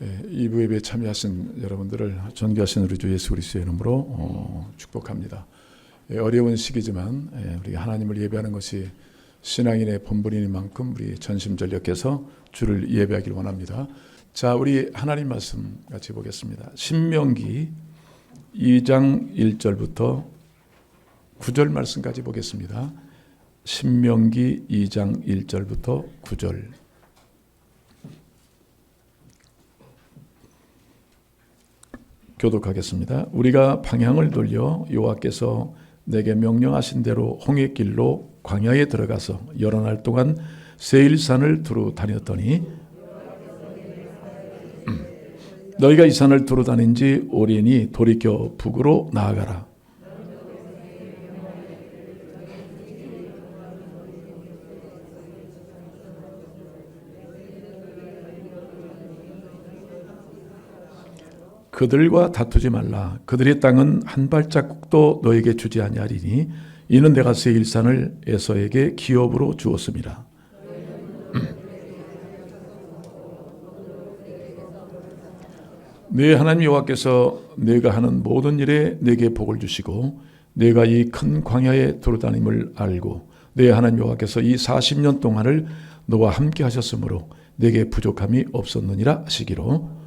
2부 예배에 참여하신 여러분들을 존귀하신 우리 주 예수 그리스도의 이름으로 축복합니다. 어려운 시기지만 우리가 하나님을 예배하는 것이 신앙인의 본분인 만큼 우리 전심전력해서 주를 예배하기를 원합니다. 자, 우리 하나님 말씀 같이 보겠습니다. 신명기 2장 1절부터 9절 말씀까지 보겠습니다. 신명기 2장 1절부터 9절. 교독하겠습니다. 우리가 방향을 돌려 여호와께서 내게 명령하신 대로 홍해길로 광야에 들어가서 여러 날 동안 세일산을 두루 다녔더니 너희가 이 산을 두루 다닌 지 오래니 돌이켜 북으로 나아가라. 그들과 다투지 말라. 그들의 땅은 한 발자국도 너에게 주지 아니하리니 이는 내가 세일산을 에서에게 기업으로 주었음이라. 네 하나님 여호와께서 내가 하는 모든 일에 내게 복을 주시고 내가 이 큰 광야에 두루다님을 알고 네 하나님 여호와께서 이 40년 동안을 너와 함께 하셨으므로 내게 부족함이 없었느니라 하시기로.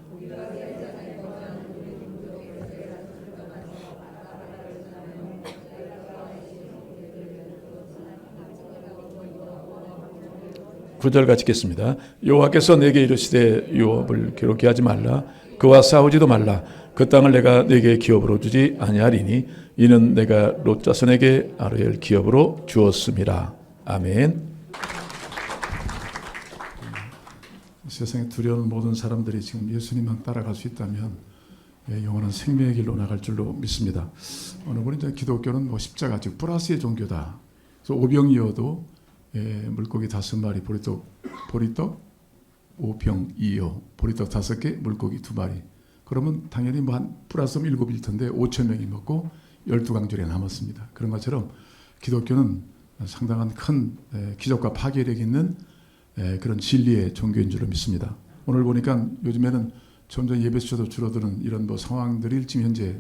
구절 같이 읽겠습니다. 여호와께서 내게 이르시되 요압을 괴롭게 하지 말라. 그와 싸우지도 말라. 그 땅을 내가 내게 기업으로 주지 아니하리니 이는 내가 롯 자손에게 아르엘 기업으로 주었음이라. 아멘. 세상에 두려운 모든 사람들이 지금 예수님만 따라갈 수 있다면 영원한 생명의 길로 나갈 줄로 믿습니다. 어느 분이 이제 기독교는 십자가 즉 플러스의 종교다. 그래서 오병이어도 물고기 5마리, 보리떡 5병2여, 보리떡 5개, 물고기 2마리. 그러면 당연히 한 플러스 7일 텐데 5,000명이 먹고 12강줄에 남았습니다. 그런 것처럼 기독교는 상당한 큰 기적과 파괴력이 있는 그런 진리의 종교인 줄로 믿습니다. 오늘 보니까 요즘에는 점점 예배 수도 줄어드는 이런 상황들이 지금 현재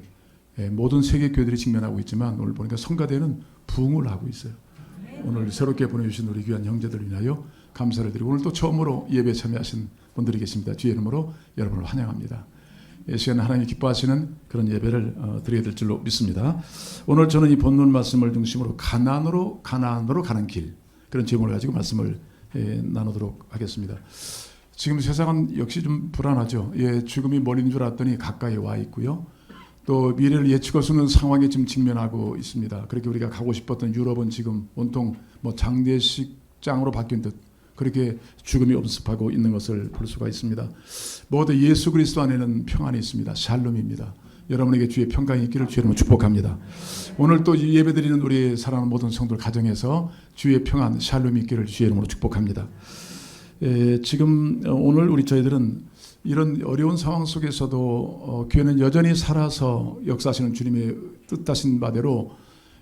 모든 세계 교회들이 직면하고 있지만 오늘 보니까 성가대는 부흥을 하고 있어요. 오늘 새롭게 보내주신 우리 귀한 형제들을 위하여 감사를 드리고 오늘 또 처음으로 예배에 참여하신 분들이 계십니다. 주의 이름으로 여러분을 환영합니다. 이 시간에 하나님이 기뻐하시는 그런 예배를 드려야 될 줄로 믿습니다. 오늘 저는 이 본문 말씀을 중심으로 가나안으로 가는 길, 그런 제목을 가지고 말씀을 나누도록 하겠습니다. 지금 세상은 역시 좀 불안하죠. 죽음이 멀린 줄 알았더니 가까이 와 있고요. 또 미래를 예측할 수 없는 상황에 지금 직면하고 있습니다. 그렇게 우리가 가고 싶었던 유럽은 지금 온통 장대식장으로 바뀐 듯 그렇게 죽음이 엄습하고 있는 것을 볼 수가 있습니다. 모두 예수 그리스도 안에는 평안이 있습니다. 샬롬입니다. 여러분에게 주의 평강이 있기를 주의 축복합니다. 오늘 또 예배드리는 우리 사랑하는 모든 성도들 가정에서 주의 평안, 샬롬이 있기를 주의 이름으로 축복합니다. 지금 오늘 저희들은 이런 어려운 상황 속에서도 교회는 여전히 살아서 역사하시는 주님의 뜻하신 바대로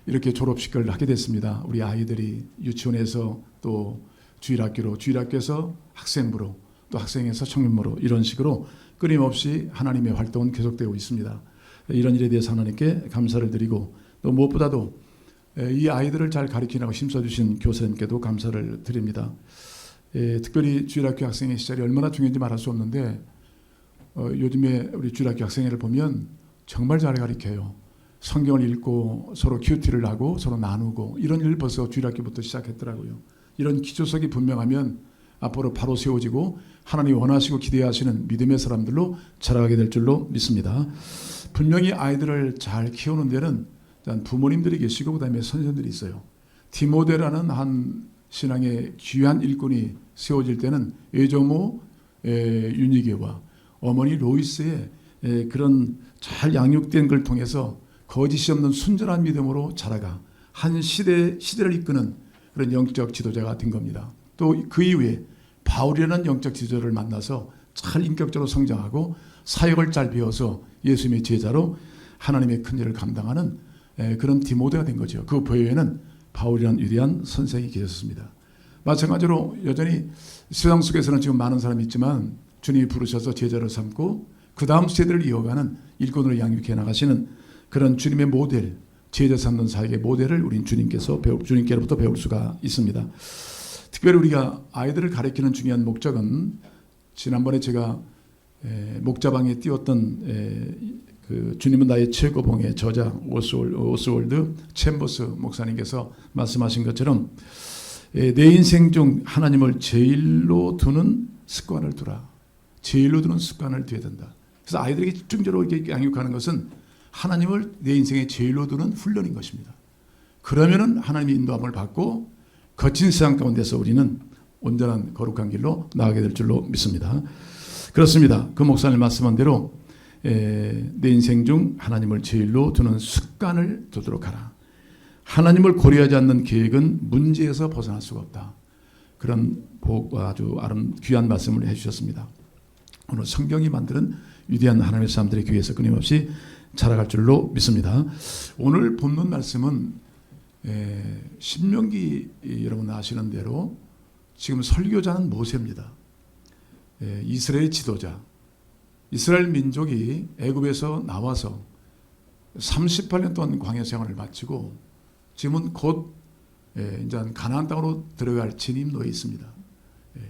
이렇게 졸업식을 하게 됐습니다. 우리 아이들이 유치원에서 또 주일학교에서 학생부로 또 학생에서 청년부로 이런 식으로 끊임없이 하나님의 활동은 계속되고 있습니다. 이런 일에 대해서 하나님께 감사를 드리고 또 무엇보다도 이 아이들을 잘 가르치라고 심어주신 교사님께도 감사를 드립니다. 특별히 주일학교 학생의 시절이 얼마나 중요한지 말할 수 없는데 요즘에 우리 주일학교 학생회를 보면 정말 잘 가르쳐요. 성경을 읽고 서로 큐티를 하고 서로 나누고 이런 일을 벌써 주일학교부터 시작했더라고요. 이런 기초석이 분명하면 앞으로 바로 세워지고 하나님이 원하시고 기대하시는 믿음의 사람들로 자라가게 될 줄로 믿습니다. 분명히 아이들을 잘 키우는 데는 부모님들이 계시고 그다음에 선생들이 있어요. 디모데라는 한 신앙의 귀한 일꾼이 세워질 때는 외조모 유니게와 어머니 로이스의 그런 잘 양육된 걸 통해서 거짓이 없는 순전한 믿음으로 자라가 한 시대를 이끄는 그런 영적 지도자가 된 겁니다. 또 그 이후에 바울이라는 영적 지도자를 만나서 잘 인격적으로 성장하고 사역을 잘 배워서 예수님의 제자로 하나님의 큰 일을 감당하는 그런 디모데가 된 거죠. 그 배후에는 바울이라는 위대한 선생이 계셨습니다. 마찬가지로 여전히 세상 속에서는 지금 많은 사람이 있지만 주님이 부르셔서 제자를 삼고 그 다음 세대를 이어가는 일꾼으로 양육해 나가시는 그런 주님의 모델, 제자 삼는 사역의 모델을 우린 주님께로부터 배울 수가 있습니다. 특별히 우리가 아이들을 가르치는 중요한 목적은 지난번에 제가 목자방에 띄웠던 그 주님은 나의 최고봉의 저자 오스월드 챔버스 목사님께서 말씀하신 것처럼 내 인생 중 하나님을 제일로 두는 습관을 두라. 제일로 두는 습관을 두어야 된다. 그래서 아이들에게 집중적으로 이렇게 양육하는 것은 하나님을 내 인생의 제일로 두는 훈련인 것입니다. 그러면은 하나님의 인도함을 받고 거친 세상 가운데서 우리는 온전한 거룩한 길로 나아가게 될 줄로 믿습니다. 그렇습니다. 그 목사님 말씀한 대로 내 인생 중 하나님을 제일로 두는 습관을 두도록 하라. 하나님을 고려하지 않는 계획은 문제에서 벗어날 수가 없다. 그런 아주 귀한 말씀을 해주셨습니다. 오늘 성경이 만드는 위대한 하나님의 사람들의 교회에서 끊임없이 자라갈 줄로 믿습니다. 오늘 본문 말씀은 신명기 여러분 아시는 대로 지금 설교자는 모세입니다. 이스라엘 지도자. 이스라엘 민족이 애굽에서 나와서 38년 동안 광야 생활을 마치고 지금은 곧 이제 가나안 땅으로 들어갈 진입로에 있습니다.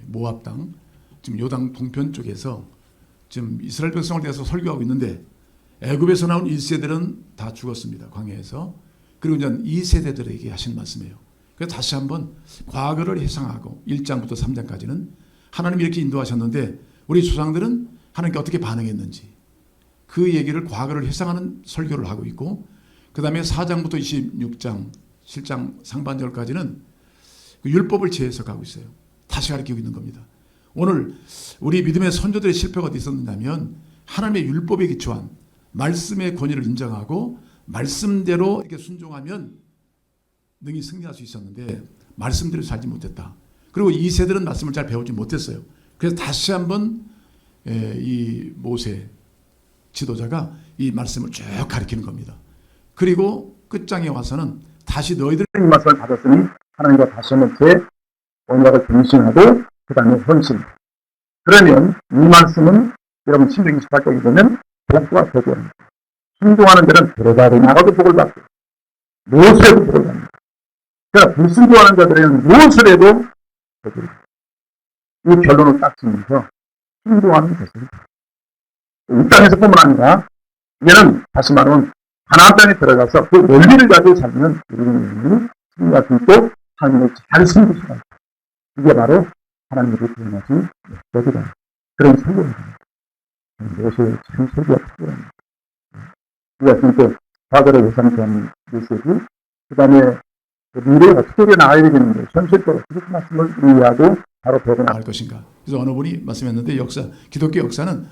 모압 땅, 지금 요단 동편 쪽에서 지금 이스라엘 백성을 대해서 설교하고 있는데 애굽에서 나온 1세들은 다 죽었습니다. 광야에서. 그리고 이제 2세대들에게 하신 말씀이에요. 그래서 다시 한번 과거를 회상하고 1장부터 3장까지는 하나님이 이렇게 인도하셨는데 우리 조상들은 하나님께 어떻게 반응했는지 그 얘기를 과거를 회상하는 설교를 하고 있고 그 다음에 4장부터 26장 7장 상반절까지는 그 율법을 재해석하고 있어요. 다시 가르치고 있는 겁니다. 오늘 우리 믿음의 선조들의 실패가 어디 있었느냐면 하나님의 율법에 기초한 말씀의 권위를 인정하고 말씀대로 이렇게 순종하면 능히 승리할 수 있었는데 말씀대로 살지 못했다. 그리고 이 세대는 말씀을 잘 배우지 못했어요. 그래서 다시 한번 이 모세 지도자가 이 말씀을 쭉 가르치는 겁니다. 그리고 끝장에 와서는 다시 너희들이 이 말씀을 받았으니 하나님과 다시 한번 제 언약을 갱신하고 그 다음에 헌신. 그러면 이 말씀은 여러분 신명기 18장에 보면 복과 복입니다. 순종하는 데는 데려다리 나가도 복을 받고 무엇을 복을 받는다. 그러니까 불순종하는 자들에게는 무엇을 해도 복을 받는다. 이 결론을 딱 지면서 순종하는 것을 이 땅에서뿐만 아니라 이제는 다시 말하면 가나안 땅에 들어가서 그 원리를 가지고 살면 우리는 승리할 수 있고 하나님을 잘 섬길 수가 있다. 이게 바로 하나님의 구원하신 목적이다. 그런 설교입니다. 이것이 참 설교가 특별합니다. 우리가 지금 과거를 회상한 메시지, 그 다음에 미래가 어떻게 나가야 되겠는데 현실적으로 그렇게 말씀을 이해하고 바로 배워 나갈 것인가. 그래서 어느 분이 말씀했는데 기독교 역사는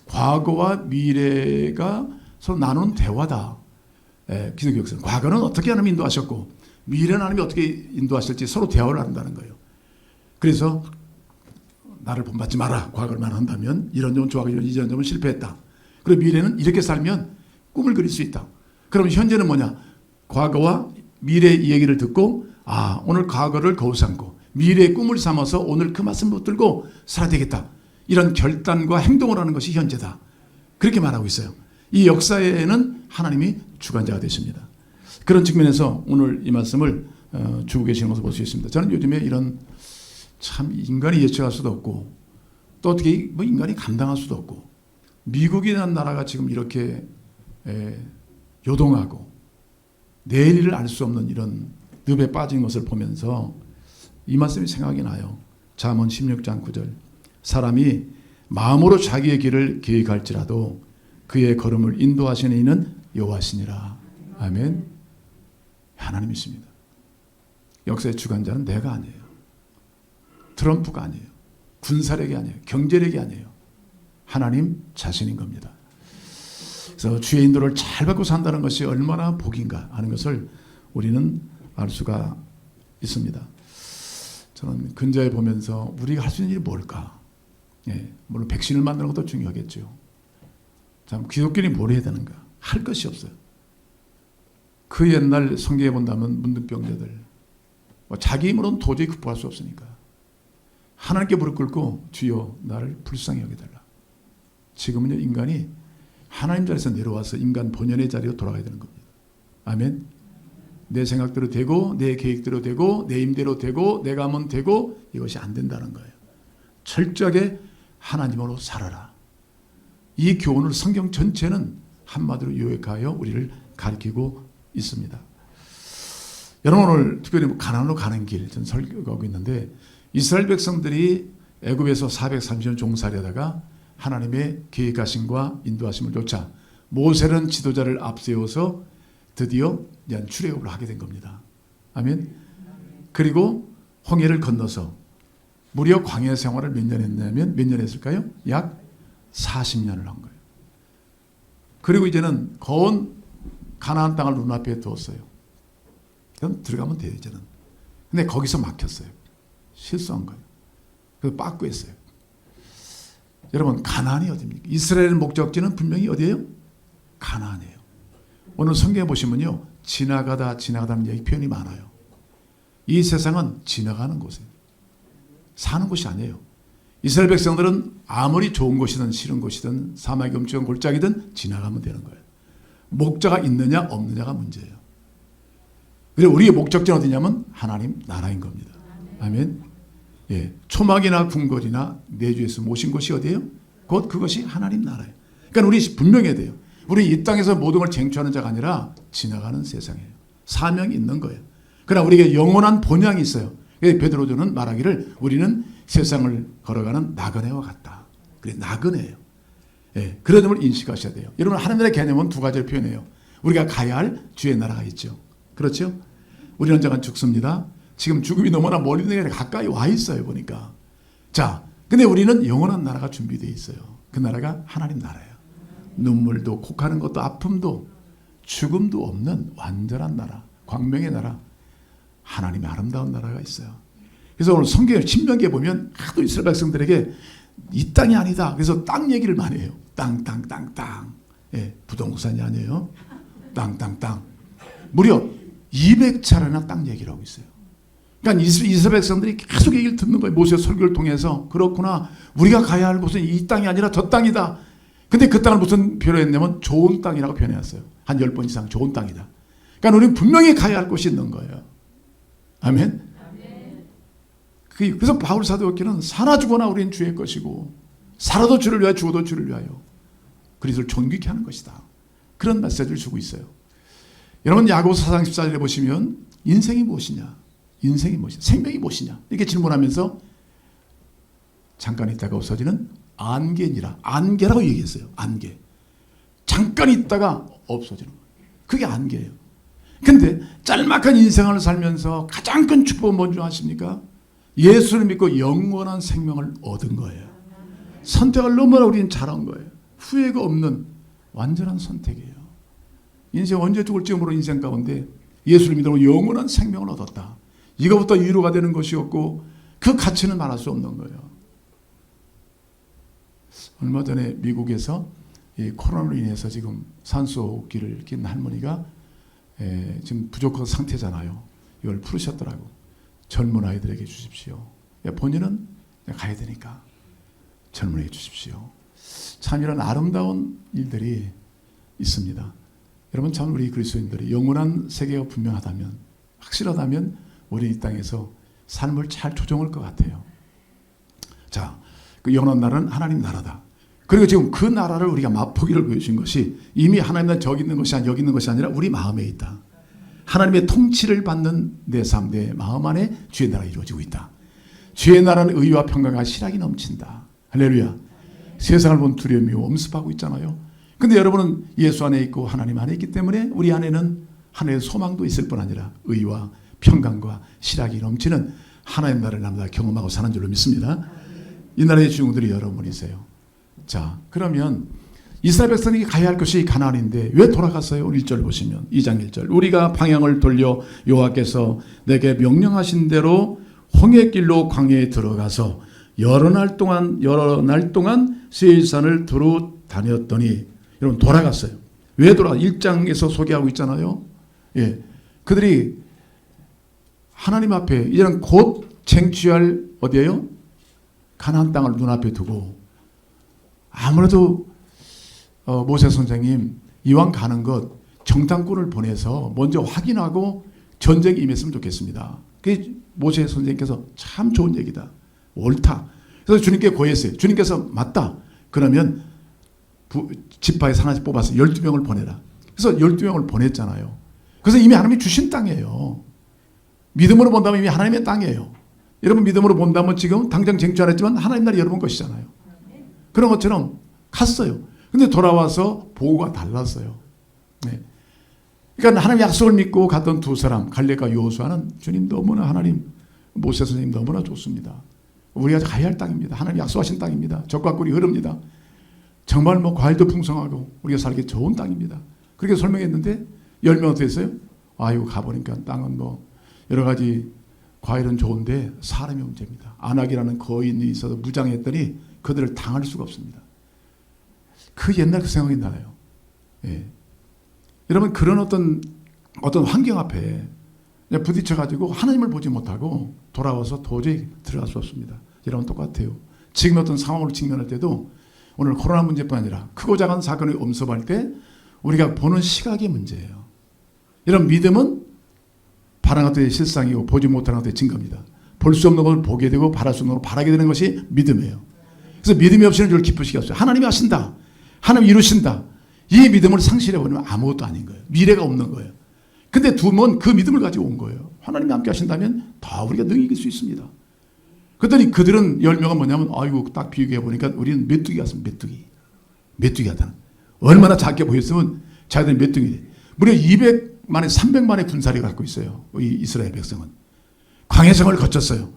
과거와 미래가 서로 나누는 대화다. 기독교 역사는 과거는 어떻게 하나님 인도하셨고 미래는 하나님이 어떻게 인도하실지 서로 대화를 한다는 거예요. 그래서 나를 본받지 마라. 과거를 한다면 이런 점은 좋아하고 이런 점은 실패했다. 그리고 미래는 이렇게 살면 꿈을 그릴 수 있다. 그럼 현재는 뭐냐? 과거와 미래의 얘기를 듣고 오늘 과거를 거울 삼고 미래의 꿈을 삼아서 오늘 그 말씀을 붙들고 살아야 되겠다. 이런 결단과 행동을 하는 것이 현재다. 그렇게 말하고 있어요. 이 역사에는 하나님이 주관자가 되십니다. 그런 측면에서 오늘 이 말씀을 주고 계시는 것을 볼 수 있습니다. 저는 요즘에 이런 참 인간이 예측할 수도 없고 또 어떻게 인간이 감당할 수도 없고 미국이라는 나라가 지금 이렇게 요동하고 내일을 알 수 없는 이런 늪에 빠진 것을 보면서 이 말씀이 생각이 나요. 잠언 16장 9절 사람이 마음으로 자기의 길을 계획할지라도 그의 걸음을 인도하시는 이는 여호와시니라. 아멘. 하나님이십니다. 역사의 주관자는 내가 아니에요. 트럼프가 아니에요. 군사력이 아니에요. 경제력이 아니에요. 하나님 자신인 겁니다. 그래서 주의 인도를 잘 받고 산다는 것이 얼마나 복인가 하는 것을 우리는 알 수가 있습니다. 저는 근자에 보면서 우리가 할 수 있는 일이 뭘까? 물론 백신을 만드는 것도 중요하겠죠. 참 기독교인이 뭘 해야 되는가? 할 것이 없어요. 그 옛날 성경에 본다면 문둥병자들 자기 힘으로는 도저히 극복할 수 없으니까 하나님께 무릎 꿇고 주여 나를 불쌍히 여겨달라. 지금은요 인간이 하나님 자리에서 내려와서 인간 본연의 자리로 돌아가야 되는 겁니다. 아멘. 내 생각대로 되고 내 계획대로 되고 내 힘대로 되고 내가 하면 되고 이것이 안 된다는 거예요. 철저하게 하나님으로 살아라. 이 교훈을 성경 전체는 한마디로 요약하여 우리를 가르치고 있습니다. 여러분 오늘 특별히 가나안으로 가는 길 전 설교하고 있는데 이스라엘 백성들이 애굽에서 430년 종살이하다가 하나님의 계획하심과 인도하심을 쫓아 모세는 지도자를 앞세워서 드디어 출애굽을 하게 된 겁니다. 아멘. 그리고 홍해를 건너서 무려 광야 생활을 몇 년 했냐면 몇 년 했을까요? 약 40년을 한 거예요. 그리고 이제는 거운 가나안 땅을 눈앞에 두었어요. 그럼 들어가면 돼요 이제는. 근데 거기서 막혔어요. 실수한 거예요. 그래서 빠꾸했어요. 여러분 가나안이 어디입니까? 이스라엘 목적지는 분명히 어디예요? 가나안이에요. 오늘 성경에 보시면요. 지나가다는 얘기 표현이 많아요. 이 세상은 지나가는 곳이에요. 사는 곳이 아니에요. 이스라엘 백성들은 아무리 좋은 곳이든 싫은 곳이든 사막이 엄청난 골짜기든 지나가면 되는 거예요. 목자가 있느냐 없느냐가 문제예요. 그리고 우리의 목적지는 어디냐면 하나님 나라인 겁니다. 아멘. 예, 초막이나 궁궐이나 내주에서 모신 곳이 어디예요? 곧 그것이 하나님 나라예요. 그러니까 우리 분명해야 돼요. 우리 이 땅에서 모든 걸 쟁취하는 자가 아니라 지나가는 세상이에요. 사명이 있는 거예요. 그러나 우리에게 영원한 본향이 있어요. 베드로전은 말하기를 우리는 세상을 걸어가는 나그네와 같다. 그래 나그네예요. 예, 그런 점을 인식하셔야 돼요. 여러분 하나님의 개념은 두 가지를 표현해요. 우리가 가야 할 주의 나라가 있죠. 그렇죠? 우리는 언젠간 죽습니다. 지금 죽음이 너무나 멀리 있는 게 아니라 가까이 와 있어요 보니까. 자, 근데 우리는 영원한 나라가 준비되어 있어요. 그 나라가 하나님 나라예요. 눈물도 곡하는 것도 아픔도 죽음도 없는 완전한 나라, 광명의 나라, 하나님의 아름다운 나라가 있어요. 그래서 오늘 성경의 신명기에 보면 하도 이스라엘 백성들에게 이 땅이 아니다. 그래서 땅 얘기를 많이 해요. 땅. 예, 부동산이 아니에요. 땅. 무려 200차례나 땅 얘기를 하고 있어요. 그러니까 이스라엘 백성들이 계속 얘기를 듣는 거예요. 모세 설교를 통해서. 그렇구나. 우리가 가야 할 곳은 이 땅이 아니라 저 땅이다. 근데 그 땅을 무슨 표현했냐면 좋은 땅이라고 표현했어요. 한 10번 이상 좋은 땅이다. 그러니까 우리는 분명히 가야 할 곳이 있는 거예요. 아멘. 그래서 바울 사도였기는 사나 죽어나 우리는 주의 것이고 살아도 주를 위하여 죽어도 주를 위하여 그리스도를 존귀케 하는 것이다. 그런 메시지를 주고 있어요. 여러분 야고보서 4장 14절에 보시면 인생이 무엇이냐? 인생이 무엇이냐? 생명이 무엇이냐? 이렇게 질문하면서 잠깐 있다가 없어지는 안개니라. 안개라고 얘기했어요. 안개. 잠깐 있다가 없어지는 거예요. 그게 안개예요. 근데 짤막한 인생을 살면서 가장 큰 축복은 뭔지 아십니까? 예수를 믿고 영원한 생명을 얻은 거예요. 선택을 너무나 우리는 잘한 거예요. 후회가 없는 완전한 선택이에요. 인생 언제 죽을지 모르는 인생 가운데 예수를 믿으면 영원한 생명을 얻었다. 이거부터 위로가 되는 것이 없고 그 가치는 말할 수 없는 거예요. 얼마 전에 미국에서 이 코로나로 인해서 지금 산소호흡기를 낀 할머니가 지금 부족한 상태잖아요. 이걸 풀으셨더라고. 젊은 아이들에게 주십시오. 본인은 가야 되니까 젊은이에게 주십시오. 참 이런 아름다운 일들이 있습니다. 여러분 참 우리 그리스도인들이 영원한 세계가 분명하다면 확실하다면 우리 이 땅에서 삶을 잘 조정할 것 같아요. 자, 그 영원한 나라는 하나님 나라다. 그리고 지금 그 나라를 우리가 맛보기를 보여준 것이 이미 하나님은 저기 있는 것이 여기 있는 것이 아니라 우리 마음에 있다. 하나님의 통치를 받는 내 삶, 내 마음 안에 주의 나라가 이루어지고 있다. 주의 나라는 의와 평강과 실학이 넘친다. 할렐루야. 세상을 본 두려움이 엄습하고 있잖아요. 근데 여러분은 예수 안에 있고 하나님 안에 있기 때문에 우리 안에는 하나님의 소망도 있을 뿐 아니라 의와 평강과 실학이 넘치는 하나님 나라를 남자 경험하고 사는 줄로 믿습니다. 이 나라의 주인공들이 여러분이세요. 자, 그러면 이스라엘 백성이 가야 할 것이 가나안인데 왜 돌아갔어요? 1절 보시면 2장 1절 우리가 방향을 돌려 여호와께서 내게 명령하신 대로 홍해길로 광야에 들어가서 여러 날 동안 세일산을 두루 다녔더니 여러분 돌아갔어요. 왜 돌아가? 1장에서 소개하고 있잖아요. 예, 그들이 하나님 앞에 이제는 곧 쟁취할 어디예요? 가나안 땅을 눈앞에 두고 아무래도 모세 선생님 이왕 가는 것 정탐꾼을 보내서 먼저 확인하고 전쟁에 임했으면 좋겠습니다. 그게 모세 선생님께서 참 좋은 얘기다. 옳다. 그래서 주님께 고했어요. 주님께서 맞다. 그러면 지파에서 하나씩 뽑아서 12명을 보내라. 그래서 12명을 보냈잖아요. 그래서 이미 하나님이 주신 땅이에요. 믿음으로 본다면 이미 하나님의 땅이에요. 여러분 믿음으로 본다면 지금 당장 쟁취 안 했지만 하나님 나라 여러분 것이잖아요. 그런 것처럼 갔어요. 근데 돌아와서 보고가 달랐어요. 네. 그러니까 하나님 약속을 믿고 갔던 두 사람 갈렙과 여호수아는 주님 너무나 하나님 모세 선생님 너무나 좋습니다. 우리가 가야 할 땅입니다. 하나님 약속하신 땅입니다. 적과 꿀이 흐릅니다. 정말 뭐 과일도 풍성하고 우리가 살기 좋은 땅입니다. 그렇게 설명했는데 10명 어떻게 했어요? 아이고 가보니까 땅은 뭐 여러 가지 과일은 좋은데 사람이 문제입니다. 안악이라는 거인이 있어서 무장했더니 그들을 당할 수가 없습니다. 그 옛날 그 생각이 나요. 예. 여러분 그런 어떤 환경 앞에 부딪혀가지고 하나님을 보지 못하고 돌아와서 도저히 들어갈 수 없습니다. 여러분 똑같아요. 지금 어떤 상황으로 직면할 때도 오늘 코로나 문제뿐 아니라 크고 작은 사건을 엄습할 때 우리가 보는 시각이 문제예요. 이런 믿음은 바라는 것들이 실상이고 보지 못하는 것들이 증거입니다. 볼 수 없는 것을 보게 되고 바랄 수 없는 것을 바라게 되는 것이 믿음이에요. 그래서 믿음이 없이는 줄 기쁘시게 없어요. 하나님이 하신다. 하나님 이루신다. 이 믿음을 상실해버리면 아무것도 아닌 거예요. 미래가 없는 거예요. 근데 두면 그 믿음을 가지고 온 거예요. 하나님이 함께 하신다면 다 우리가 능히 이길 수 있습니다. 그랬더니 그들은 10명은 뭐냐면 아이고 딱 비교해 보니까 우리는 메뚜기 같습니다. 메뚜기 같다는. 얼마나 작게 보였으면 자기들이 메뚜기. 무려 200만에 300만의 군사력을 갖고 있어요. 이 이스라엘 백성은. 광해성을 거쳤어요.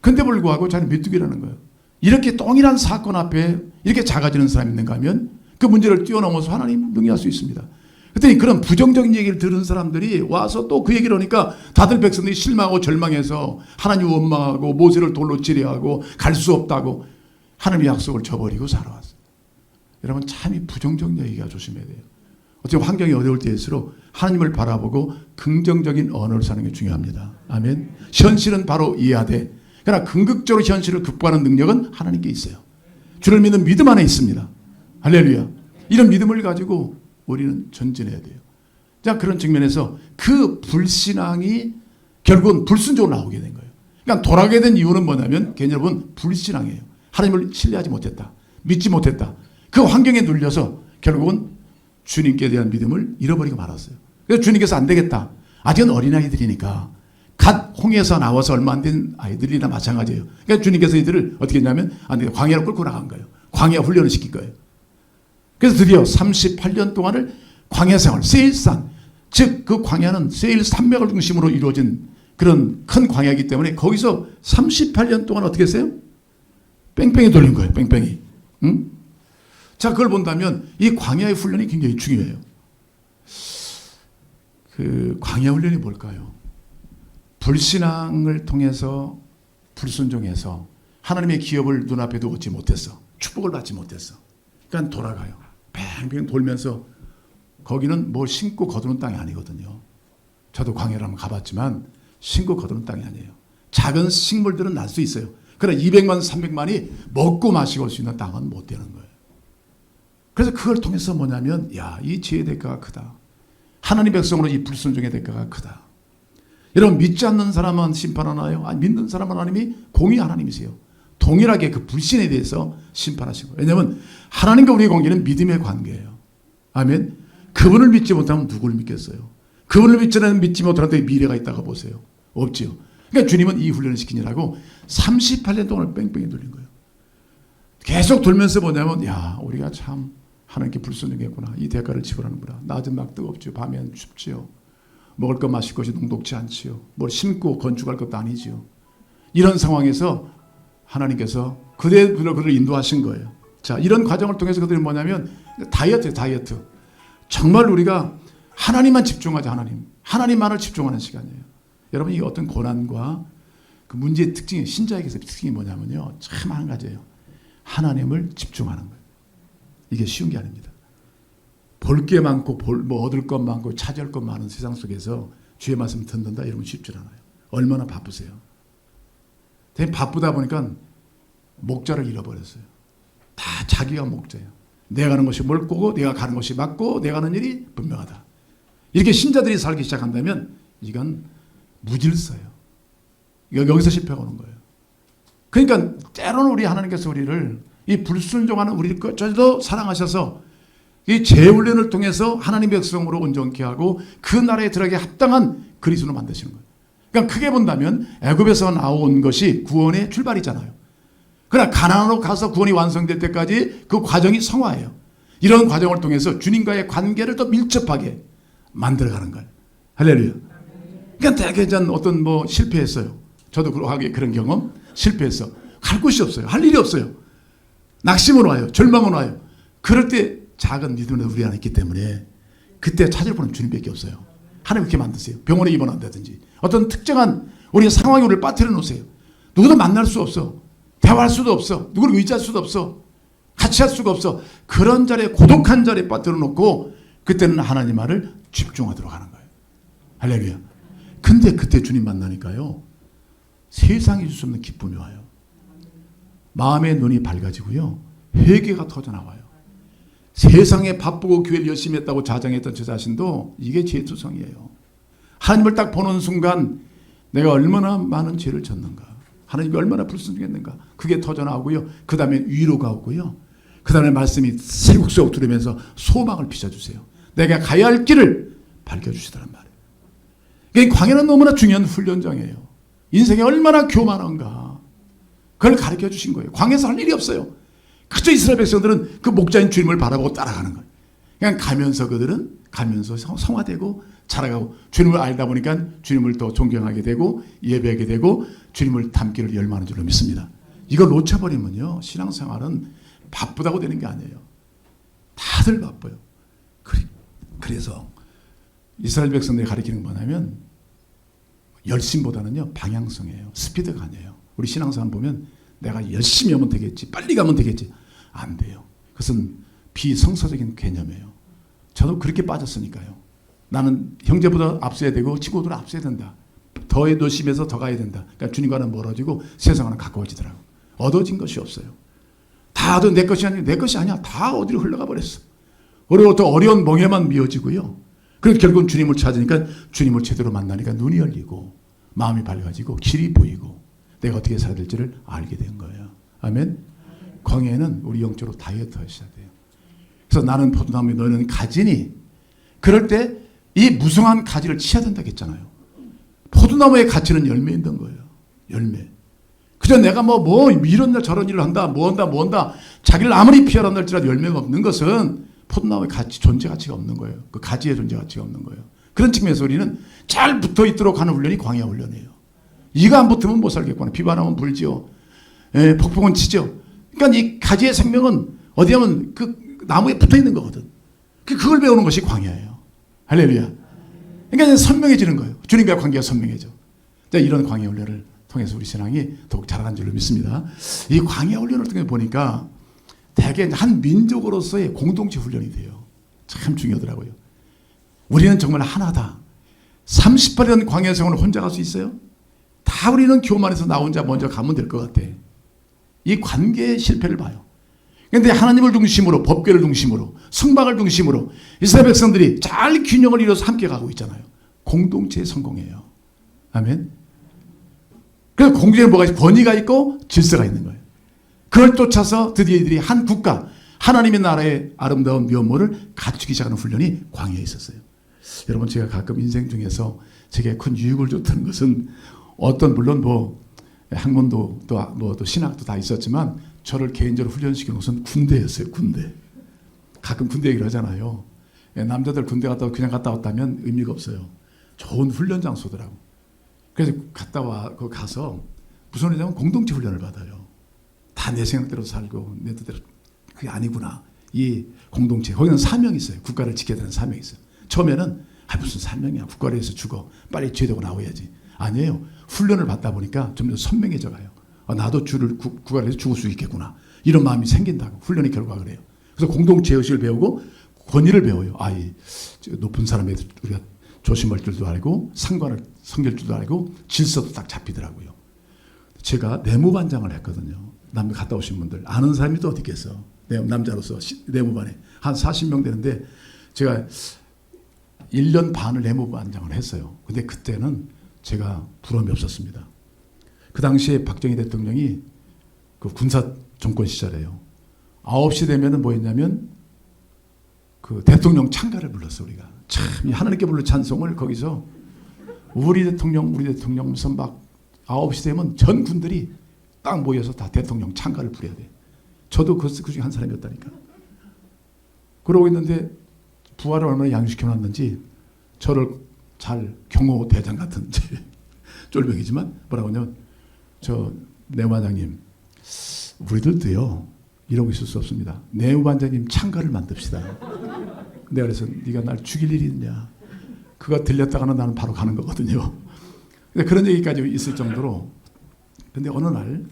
근데 불구하고 자기는 메뚜기라는 거예요. 이렇게 동일한 사건 앞에 이렇게 작아지는 사람이 있는가 하면 그 문제를 뛰어넘어서 하나님 능히 할 수 있습니다. 그랬더니 그런 부정적인 얘기를 들은 사람들이 와서 또 그 얘기를 하니까 다들 백성들이 실망하고 절망해서 하나님 원망하고 모세를 돌로 치려하고 갈 수 없다고 하나님의 약속을 저버리고 살아왔어요. 여러분 참 이 부정적인 얘기가 조심해야 돼요. 어쨌든 환경이 어려울 때일수록 하나님을 바라보고 긍정적인 언어를 사는 게 중요합니다. 아멘. 현실은 바로 이해하되 그러나 궁극적으로 현실을 극복하는 능력은 하나님께 있어요. 주를 믿는 믿음 안에 있습니다. 할렐루야. 이런 믿음을 가지고 우리는 전진해야 돼요. 자, 그런 측면에서 그 불신앙이 결국은 불순종으로 나오게 된 거예요. 그러니까 돌아가게 된 이유는 뭐냐면 여러분 불신앙이에요. 하나님을 신뢰하지 못했다. 믿지 못했다. 그 환경에 눌려서 결국은 주님께 대한 믿음을 잃어버리고 말았어요. 그래서 주님께서 안 되겠다. 아직은 어린아이들이니까 갓 홍해에서 나와서 얼마 안 된 아이들이나 마찬가지예요. 그러니까 주님께서 이들을 어떻게 했냐면 안 되겠다. 광야로 끌고 나간 거예요. 광야 훈련을 시킨 거예요. 그래서 드디어 38년 동안을 광야 생활, 세일산, 즉 그 광야는 세일 산맥을 중심으로 이루어진 그런 큰 광야이기 때문에 거기서 38년 동안 어떻게 했어요? 뺑뺑이 돌린 거예요. 뺑뺑이. 응? 자, 그걸 본다면 이 광야의 훈련이 굉장히 중요해요. 그 광야 훈련이 뭘까요? 불신앙을 통해서 불순종해서 하나님의 기업을 눈앞에 두지 못했어. 축복을 받지 못했어. 그러니까 돌아가요. 뱅뱅 돌면서 거기는 뭘 심고 거두는 땅이 아니거든요. 저도 광야를 한번 가봤지만 심고 거두는 땅이 아니에요. 작은 식물들은 날 수 있어요. 그러나 200만, 300만이 먹고 마시고 올 수 있는 땅은 못 되는 거예요. 그래서 그걸 통해서 뭐냐면 이 지혜의 대가가 크다. 하나님 백성으로 이 불순종의 대가가 크다. 여러분 믿지 않는 사람은 심판하나요? 아니, 믿는 사람은 하나님이 공의 하나님이세요. 동일하게 그 불신에 대해서 심판하시고. 왜냐하면 하나님과 우리의 관계는 믿음의 관계예요. 아멘. 그분을 믿지 못하면 누구를 믿겠어요? 그분을 믿지 못하는데 미래가 있다가 보세요. 없지요. 그러니까 주님은 이 훈련을 시키느라고 38년 동안 뺑뺑이 돌린 거예요. 계속 돌면서 뭐냐면 우리가 참 하나님께 불순종했구나. 이 대가를 지불하는구나. 낮은 막 뜨겁지요. 밤엔 춥지요. 먹을 것 마실 것이 녹록지 않지요. 뭘 심고 건축할 것도 아니지요. 이런 상황에서 하나님께서 그들을 인도하신 거예요. 자, 이런 과정을 통해서 그들이 뭐냐면 다이어트. 정말 우리가 하나님만 집중하자. 하나님만을 집중하는 시간이에요. 여러분 이 어떤 고난과 그 문제의 특징이 신자에게서 특징이 뭐냐면요. 참 한 가지예요. 하나님을 집중하는 거예요. 이게 쉬운 게 아닙니다. 볼 게 많고 얻을 것 많고 차지할 것 많은 세상 속에서 주의 말씀 듣는다 이러면 쉽지 않아요. 얼마나 바쁘세요. 되게 바쁘다 보니까 목자를 잃어버렸어요. 다 자기가 목자예요. 내가 가는 것이 옳고 내가 가는 것이 맞고 내가 하는 일이 분명하다. 이렇게 신자들이 살기 시작한다면 이건 무질서예요. 여기서 실패가 오는 거예요. 그러니까 때로는 우리 하나님께서 우리를 이 불순종하는 우리를 끝까지도 사랑하셔서 이 재훈련을 통해서 하나님의 백성으로 온전케 하고 그 나라에 들어가게 합당한 그리스도로 만드시는 거예요. 그러니까 크게 본다면 애굽에서 나온 것이 구원의 출발이잖아요. 그러나 가나안으로 가서 구원이 완성될 때까지 그 과정이 성화예요. 이런 과정을 통해서 주님과의 관계를 더 밀접하게 만들어가는 거예요. 할렐루야. 그러니까 되게 전 어떤 실패했어요. 저도 그런 경험 실패했어. 갈 곳이 없어요. 할 일이 없어요. 낙심은 와요. 절망은 와요. 그럴 때 작은 믿음이 우리 안에 있기 때문에 그때 찾을 분은 주님밖에 없어요. 하나님 그렇게 만드세요. 병원에 입원한다든지 어떤 특정한 우리 상황에 우리를 빠뜨려 놓으세요. 누구도 만날 수 없어. 대화할 수도 없어. 누구를 의지할 수도 없어. 같이 할 수가 없어. 그런 자리에 고독한 자리에 빠뜨려 놓고 그때는 하나님 말을 집중하도록 하는 거예요. 할렐루야. 근데 그때 주님 만나니까요. 세상이 줄 수 없는 기쁨이 와요. 마음의 눈이 밝아지고요. 회개가 터져나와요. 세상에 바쁘고 교회를 열심히 했다고 자정했던 저 자신도 이게 재투성이에요. 하나님을 딱 보는 순간 내가 얼마나 많은 죄를 졌는가. 하나님이 얼마나 불순종했는가. 그게 터져나오고요. 그 다음에 위로가 오고요. 그 다음에 말씀이 새국새국 들으면서 소망을 비춰주세요. 내가 가야 할 길을 밝혀주시더란 말이에요. 그러니까 광야는 너무나 중요한 훈련장이에요. 인생이 얼마나 교만한가. 그걸 가르쳐 주신 거예요. 광야에서 할 일이 없어요. 그저 이스라엘 백성들은 그 목자인 주님을 바라보고 따라가는 거예요. 그냥 가면서 그들은 가면서 성화되고 자라가고 주님을 알다 보니까 주님을 더 존경하게 되고 예배하게 되고 주님을 닮기를 열망하는 줄로 믿습니다. 이걸 놓쳐버리면요. 신앙생활은 바쁘다고 되는 게 아니에요. 다들 바빠요. 그래서 이스라엘 백성들이 가리키는 건 뭐냐면 열심보다는요. 방향성이에요. 스피드가 아니에요. 우리 신앙생활 보면 내가 열심히 하면 되겠지. 빨리 가면 되겠지. 안 돼요. 그것은 비성서적인 개념이에요. 저도 그렇게 빠졌으니까요. 나는 형제보다 앞서야 되고 친구들은 앞서야 된다. 더 열심해서 더 가야 된다. 그러니까 주님과는 멀어지고 세상과는 가까워지더라고. 얻어진 것이 없어요. 다도 내 것이 아니고 내 것이 아니야. 다 어디로 흘러가 버렸어. 그리고 또 어려운 멍에만 미어지고요. 그래서 결국은 주님을 찾으니까 주님을 제대로 만나니까 눈이 열리고 마음이 밝아지고 길이 보이고 내가 어떻게 살아야 될지를 알게 된 거예요. 아멘. 광야에는 우리 영적으로 다이어트 하셔야 돼요. 그래서 나는 포도나무 너는 가지니 그럴 때 이 무성한 가지를 치야 된다고 했잖아요. 포도나무의 가치는 열매에 있는 거예요. 열매. 그저 내가 이런 날 저런 일을 한다 뭐 한다 자기를 아무리 피하란다 할지라도 열매가 없는 것은 포도나무의 가치, 존재 가치가 없는 거예요. 그 가지의 존재 가치가 없는 거예요. 그런 측면에서 우리는 잘 붙어 있도록 하는 훈련이 광야 훈련이에요. 이가 안 붙으면 못 살겠구나. 비가 오면 불지요. 폭풍은 치죠. 그러니까 이 가지의 생명은 어디 하면 그 나무에 붙어 있는 거거든. 그걸 배우는 것이 광야예요. 할렐루야. 그러니까 선명해지는 거예요. 주님과 관계가 선명해져. 이런 광야 훈련을 통해서 우리 신앙이 더욱 자라는 줄로 믿습니다. 이 광야 훈련을 통해 보니까 대개 한 민족으로서의 공동체 훈련이 돼요. 참 중요하더라고요. 우리는 정말 하나다. 38년 광야 생활을 혼자 갈 수 있어요? 다 우리는 교만해서 나 혼자 먼저 가면 될 것 같아. 이 관계의 실패를 봐요. 그런데 하나님을 중심으로 법궤를 중심으로 성막을 중심으로 이스라엘 백성들이 잘 균형을 이뤄서 함께 가고 있잖아요. 공동체의 성공이에요. 아멘. 그래서 공동체에 뭐가 있고 권위가 있고 질서가 있는 거예요. 그걸 쫓아서 드디어 이들이 한 국가 하나님의 나라의 아름다운 면모를 갖추기 시작하는 훈련이 광야에 있었어요. 여러분 제가 가끔 인생 중에서 제게 큰 유익을 줬다는 것은 물론 학문도 또 신학도 다 있었지만 저를 개인적으로 훈련시킨 것은 군대였어요. 군대. 가끔 군대 얘기를 하잖아요. 남자들 군대 그냥 갔다 왔다면 의미가 없어요. 좋은 훈련 장소더라고. 그래서 거기 가서 무슨 일이냐면 공동체 훈련을 받아요. 다 내 생각대로 살고 내 뜻대로 그게 아니구나. 이 공동체 거기는 사명이 있어요. 국가를 지켜야 되는 사명이 있어요. 처음에는 무슨 사명이야. 국가를 위해서 죽어. 빨리 죄되고 나와야지. 아니에요. 훈련을 받다 보니까 좀 더 선명해져 가요. 나도 국가를 위해서 죽을 수 있겠구나. 이런 마음이 생긴다고. 훈련의 결과가 그래요. 그래서 공동체 의식을 배우고 권위를 배워요. 높은 사람에 우리가 조심할 줄도 알고 상관을 섬길 줄도 알고 질서도 딱 잡히더라고요. 제가 내무반장을 했거든요. 남 갔다 오신 분들 아는 사람이 또 어디 있겠어. 남자로서 내무반에 한 40명 되는데 제가 1년 반을 내무반장을 했어요. 근데 그때는 제가 부러움이 없었습니다. 그 당시에 박정희 대통령이 그 군사 정권 시절에요. 9시 되면은 뭐였냐면 그 대통령 찬가를 불렀어. 우리가 참 하나님께 부를 찬송을 거기서 우리 대통령 무슨 막 9시 되면 전 군들이 딱 모여서 다 대통령 찬가를 부려야 돼. 저도 그 중에 한 사람이었다니까. 그러고 있는데 부하를 얼마나 양식해놨는지 저를 잘 경호 대장 같은 쫄병이지만 뭐라고 하냐면 저 내무반장님 우리들도요 이러고 있을 수 없습니다. 내무반장님 찬가를 만듭시다. 내가 그래서 네가 날 죽일 일이 있냐. 그거 들렸다가는 나는 바로 가는 거거든요. 근데 그런 얘기까지 있을 정도로. 근데 어느 날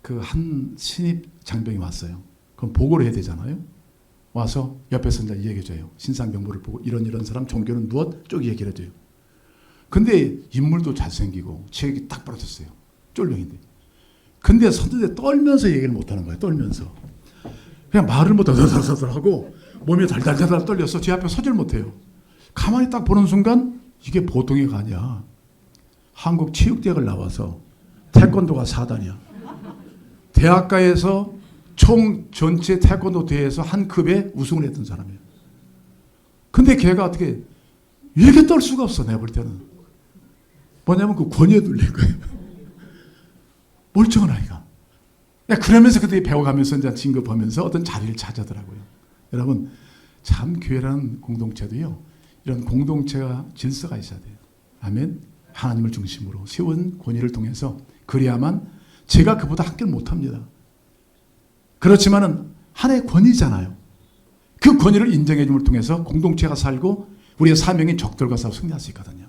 그 한 신입 장병이 왔어요. 그럼 보고를 해야 되잖아요. 와서 옆에서 이제 얘기해줘요. 신상병부를 보고 이런 사람 종교는 무엇? 쭉 얘기를 해줘요. 근데 인물도 잘생기고 체격이 딱 벌어졌어요. 쫄병인데. 근데 선두대 떨면서 얘기를 못하는 거예요. 떨면서. 그냥 말을 못 하고 몸이 달달달달 떨려서 제 앞에 서질 못해요. 가만히 딱 보는 순간 이게 보통의 아니야. 한국 체육대학을 나와서 태권도가 4단이야. 대학가에서 총 전체 태권도 대회에서 한 급에 우승을 했던 사람이에요. 근데 걔가 어떻게 이렇게 떨 수가 없어. 내가 볼 때는. 뭐냐면 그 권위에 눌린 거예요. 멀쩡한 아이가. 그러면서 그때 배워가면서 이제 진급하면서 어떤 자리를 찾아더라고요. 여러분 참 교회라는 공동체도요. 이런 공동체가 질서가 있어야 돼요. 아멘. 하나님을 중심으로 세운 권위를 통해서 그래야만 제가 그보다 한결 못합니다. 그렇지만은 하나의 권위잖아요. 그 권위를 인정해 줌을 통해서 공동체가 살고 우리의 사명인 적들과 싸워 승리할 수 있거든요.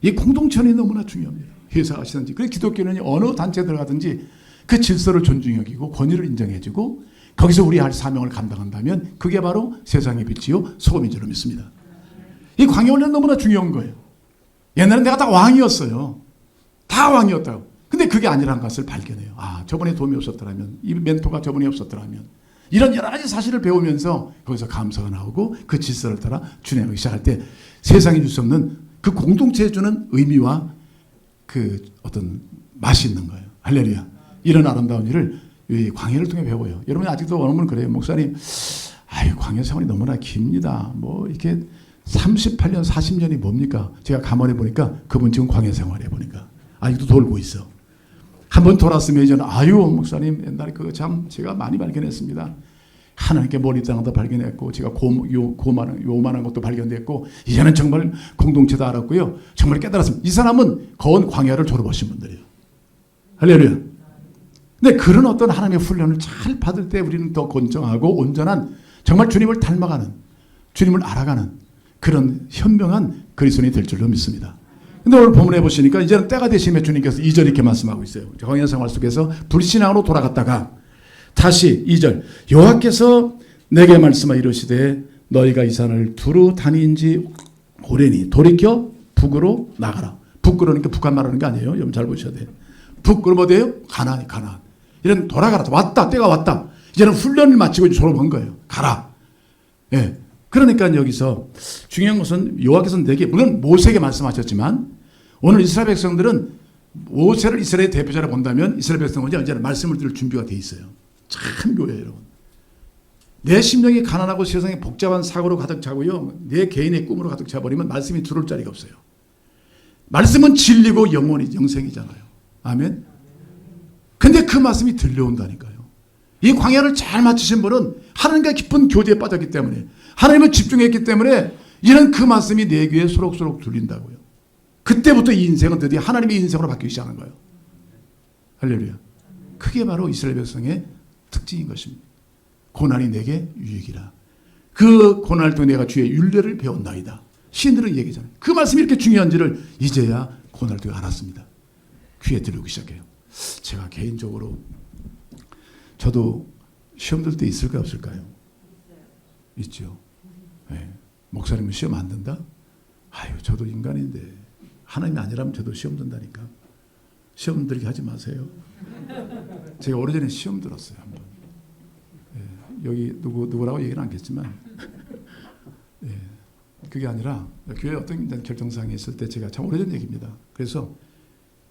이 공동체는 너무나 중요합니다. 회사 가시든지 그래서 기독교는 어느 단체에 들어가든지 그 질서를 존중해 여기고 권위를 인정해 주고 거기서 우리 할 사명을 감당한다면 그게 바로 세상의 빛이요 소금인 줄로 믿습니다. 이 광야 훈련 너무나 중요한 거예요. 옛날엔 내가 다 왕이었어요. 다 왕이었다고. 근데 그게 아니라는 것을 발견해요. 아, 저번에 도움이 없었더라면, 이 멘토가 저번에 없었더라면, 이런 여러 가지 사실을 배우면서 거기서 감사가 나오고 그 질서를 따라 준행하기 시작할 때 세상에 줄 수 없는 그 공동체에 주는 의미와 그 어떤 맛이 있는 거예요. 할렐루야. 이런 아름다운 일을 이 광야를 통해 배워요. 여러분 아직도 어느 분은 그래요. 목사님, 아유, 광야 생활이 너무나 깁니다. 뭐 이렇게 38년, 40년이 뭡니까? 제가 가만히 보니까 그분 지금 광야 생활 해보니까 아직도 돌고 있어. 한번 돌았으면 이제는 아유 목사님 옛날에 그거 참 제가 많이 발견했습니다. 하나님께 머리 땅도 발견했고 제가 요만한 것도 발견됐고 이제는 정말 공동체도 알았고요. 정말 깨달았습니다. 이 사람은 거운 광야를 졸업하신 분들이에요. 할렐루야. 근데 그런 어떤 하나님의 훈련을 잘 받을 때 우리는 더 건정하고 온전한 정말 주님을 닮아가는 주님을 알아가는 그런 현명한 그리스도인이 될 줄로 믿습니다. 근데 오늘 본문에 보시니까 이제는 때가 되심에 주님께서 2절 이렇게 말씀하고 있어요. 광야 생활 속에서 불신앙으로 돌아갔다가 다시 2절 여호와께서 내게 말씀하여 이르시되 너희가 이 산을 두루 다닌 지 오래니 돌이켜 북으로 나가라. 북 그러니까 북한 말하는 게 아니에요. 여러분 잘 보셔야 돼요. 북 그럼 어디예요? 가나안. 이런 돌아가라. 왔다. 때가 왔다. 이제는 훈련을 마치고 졸업한 거예요. 가라. 예. 그러니까 여기서 중요한 것은 여호와께서 내게 물론 모세에게 말씀하셨지만 오늘 이스라엘 백성들은 모세를 이스라엘의 대표자로 본다면 이스라엘 백성은 언제나 말씀을 들을 준비가 돼 있어요. 참 교회예요, 여러분. 내 심령이 가난하고 세상에 복잡한 사고로 가득 차고요. 내 개인의 꿈으로 가득 차버리면 말씀이 들어올 자리가 없어요. 말씀은 진리고 영생이잖아요. 아멘. 근데 그 말씀이 들려온다니까요. 이 광야를 잘 맞추신 분은 하나님과 깊은 교제에 빠졌기 때문에 하나님을 집중했기 때문에 이런 그 말씀이 내 귀에 소록소록 들린다고요. 그때부터 이 인생은 드디어 하나님의 인생으로 바뀌기 시작한 거예요. 할렐루야. 그게 바로 이스라엘 백성의 특징인 것입니다. 고난이 내게 유익이라. 그 고난을 통해 내가 주의 율례를 배운다이다. 시인들은 얘기잖아요. 그 말씀이 이렇게 중요한지를 이제야 고난을 통해 알았습니다. 귀에 들리기 시작해요. 제가 개인적으로 저도 시험 들 때 있을까요 없을까요? 있죠. 네. 목사님은 시험 안 든다? 아유 저도 인간인데 하나님이 아니라면 저도 시험 든다니까. 시험 들게 하지 마세요. 제가 오래전에 시험 들었어요. 한번. 예, 여기 누구라고 얘기는 않겠지만 예, 그게 아니라 교회 어떤 결정사항이 있을 때 제가 참 오래전 얘기입니다. 그래서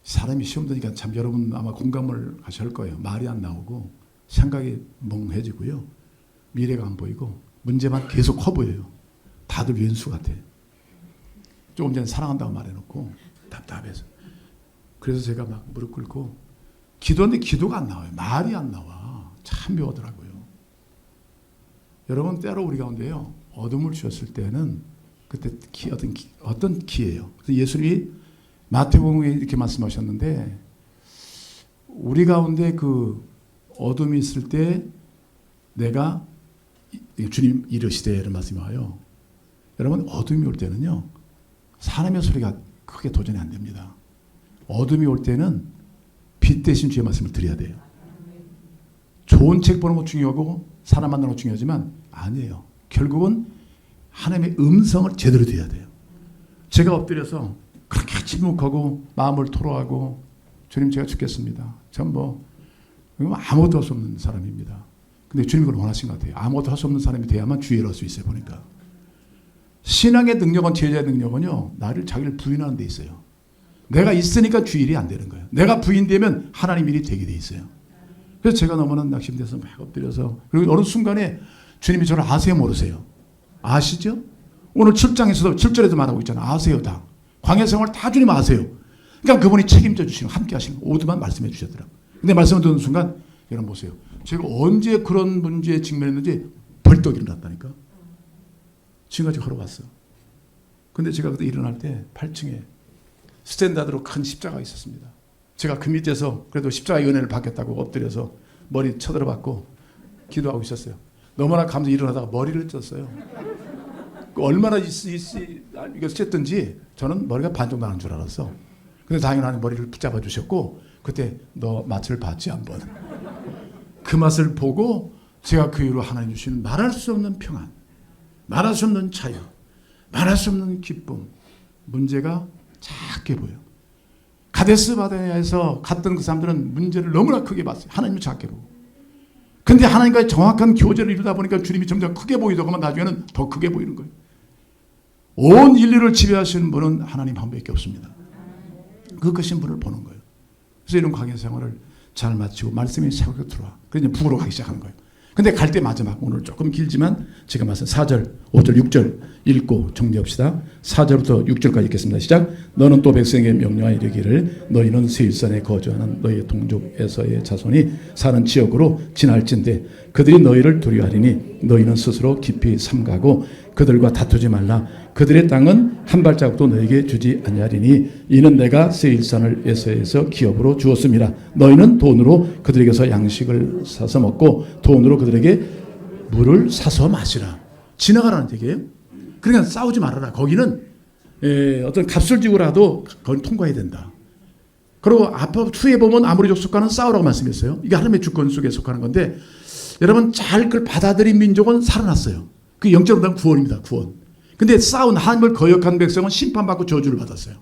사람이 시험 드니까 참 여러분 아마 공감을 하실 거예요. 말이 안 나오고 생각이 멍해지고요. 미래가 안 보이고 문제만 계속 커 보여요. 다들 왼수 같아. 조금 전에 사랑한다고 말해놓고 답답해서. 그래서 제가 막 무릎 꿇고 기도하는데 기도가 안 나와요. 말이 안 나와. 참 묘하더라고요. 여러분 때로 우리 가운데요. 어둠을 주셨을 때는 그때 어떤 기예요. 그래서 예수님이 마태복음에 이렇게 말씀하셨는데 우리 가운데 그 어둠이 있을 때 내가 주님 이르시되 이런 말씀이 와요. 여러분 어둠이 올 때는요. 사람의 소리가 크게 도전이 안 됩니다. 어둠이 올 때는 빛 대신 주의 말씀을 드려야 돼요. 좋은 책 보는 거 중요하고 사람 만나는 거 중요하지만 아니에요. 결국은 하나님의 음성을 제대로 들어야 돼요. 제가 엎드려서 그렇게 침묵하고 마음을 토로하고 주님 제가 죽겠습니다. 전 아무것도 할 수 없는 사람입니다. 근데 주님이 그걸 원하신 것 같아요. 아무것도 할 수 없는 사람이 돼야만 주의를 할 수 있어요. 보니까. 신앙의 능력은 제자의 능력은요. 나를 자기를 부인하는 데 있어요. 내가 있으니까 주일이 안 되는 거예요. 내가 부인되면 하나님 일이 되게 돼 있어요. 그래서 제가 너무나 낙심돼서 막 엎드려서 그리고 어느 순간에 주님이 저를 아세요 모르세요? 아시죠? 오늘 7장에서도 7절에도 말하고 있잖아요. 아세요 다. 광야 생활 다 주님 아세요. 그러니까 그분이 책임져 주시고 함께 하시는 오두만 말씀해 주셨더라고요. 근데 말씀을 듣는 순간 여러분 보세요. 제가 언제 그런 문제에 직면했는지 벌떡 일어났다니까. 지금까지 걸어왔어. 근데 제가 그때 일어날 때 8층에 스탠다드로 큰 십자가가 있었습니다. 제가 그 밑에서 그래도 십자가의 은혜를 받겠다고 엎드려서 머리 쳐들어봤고 기도하고 있었어요. 너무나 감사 일어나다가 머리를 쪘어요. 얼마나 이거 쨌든지 저는 머리가 반쪽 나는 줄 알았어. 근데 당연히 머리를 붙잡아 주셨고 그때 너 맛을 봤지 한번. 그 맛을 보고 제가 그 이후로 하나님 주시는 말할 수 없는 평안, 말할 수 없는 자유, 말할 수 없는 기쁨. 문제가 작게 보여. 가데스 바네아에서 갔던 그 사람들은 문제를 너무나 크게 봤어요. 하나님을 작게 보고. 근데 하나님과의 정확한 교제를 이루다 보니까 주님이 점점 크게 보이더구만 나중에는 더 크게 보이는 거예요. 온 인류를 지배하시는 분은 하나님 한 분밖에 없습니다. 그 크신 분을 보는 거예요. 그래서 이런 광야 생활을 잘 마치고 말씀이 새롭게 들어와. 그래서 이제 북으로 가기 시작하는 거예요. 근데 갈 때 마지막 오늘 조금 길지만 제가 말씀 4절, 5절, 6절 읽고 정리합시다. 4절부터 6절까지 읽겠습니다. 시작. 너는 또 백성에게 명령하여 이르기를 너희는 세일산에 거주하는 너희의 동족 에서의 자손이 사는 지역으로 지날진대 그들이 너희를 두려워하리니 너희는 스스로 깊이 삼가고 그들과 다투지 말라. 그들의 땅은 한 발자국도 너에게 주지 아니하리니 이는 내가 세일산을 에서에서 기업으로 주었음이라. 너희는 돈으로 그들에게서 양식을 사서 먹고 돈으로 그들에게 물을 사서 마시라. 지나가라는 얘기예요. 그러니까 싸우지 말아라. 거기는 어떤 값을 지고라도 거기 통과해야 된다. 그리고 앞으로 후에 보면 아모리 족속과는 싸우라고 말씀했어요. 이게 하나님의 주권 속에 속하는 건데 여러분 잘 그걸 받아들인 민족은 살아났어요. 그 영적으로 보면 구원입니다. 구원. 근데 싸운 하나님을 거역한 백성은 심판받고 저주를 받았어요.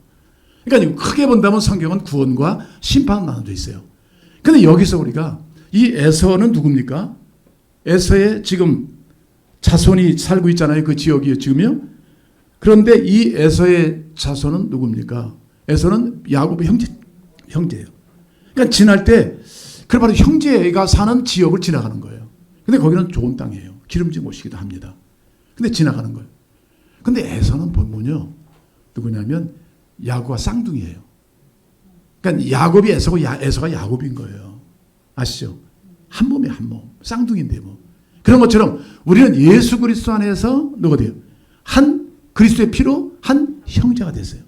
그러니까 크게 본다면 성경은 구원과 심판은 나눠져 있어요. 근데 여기서 우리가 이 에서는 누굽니까? 에서의 지금 자손이 살고 있잖아요. 그 지역이요 지금요. 그런데 이 에서의 자손은 누굽니까? 에서는 야곱의 형제예요. 그러니까 지날 때 그 바로 형제가 사는 지역을 지나가는 거예요. 근데 거기는 좋은 땅이에요. 기름진 곳이기도 합니다. 근데 지나가는 거예요. 근데 에서는 보면요. 누구냐면 야곱과 쌍둥이에요. 그러니까 야곱이 에서고 에서가 야곱인 거예요. 아시죠? 한 몸에 한 몸. 쌍둥이인데 뭐. 그런 것처럼 우리는 예수 그리스도 안에서 누가 돼요? 한 그리스도의 피로 한 형제가 됐어요.